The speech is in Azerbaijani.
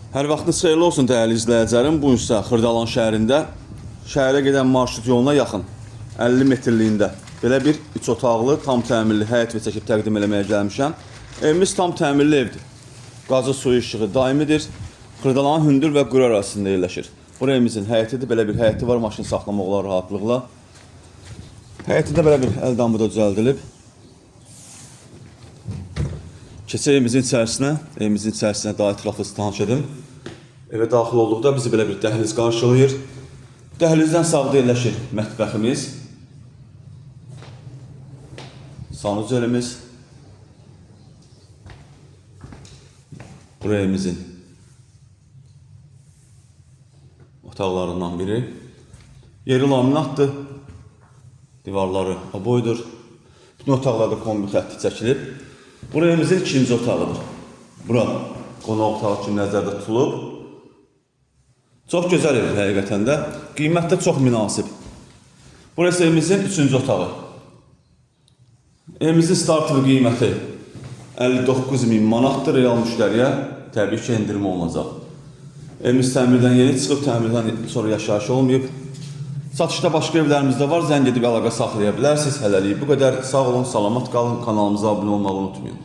Hər vaxtınız xeyirli olsun dəyərli izləyicilərim. Bu isə Xırdalan şəhərində şəhərə gedən marşrut yoluna yaxın 50 metrliyində belə bir 3 otaqlı, tam təmirli həyət və çəkib təqdim eləməyə gəlmişəm. Evimiz tam təmirli evdir. Qazı suyu işığı daimidir. Xırdalanın hündür və quru arasında yerləşir. Bu evimizin həyətidir. Belə bir həyəti var, maşın saxlamaq olar rahatlıqla. Həyətində belə bir əldamı da düzəldilib. Keçək evimizin içərisinə daha ətraflı tanış edim. Evə daxil olduqda bizi belə bir dəhliz qarşılayır. Dəhlizdən sağda yerləşir mətbəximiz, sanuzelimiz. Buraya evimizin otaqlarından biri. Yeri laminatdır, divarları aboydur. Bütün otaqlarda kombi xətti çəkilib. Buraya evimizin ikinci otağıdır. Bura qonaq otağı kimi nəzərdə tutulub. Çox gözəl evdir həqiqətən də. Qiymət də çox münasib. Burası evimizin üçüncü otağı. Evimizin startı qiyməti 59.000 manatdır. Real müştəriyə təbii ki, endirmə olunacaq. Evimiz təmirdən yeni çıxıb, təmirdən sonra yaşayış olmayıb. Satışda başqa evlərimiz də var. Zəng edib əlaqə saxlaya bilərsiniz. Hələlik bu qədər. Sağ olun, salamat qalın. Kanalımıza abunə olmağı unutmayın.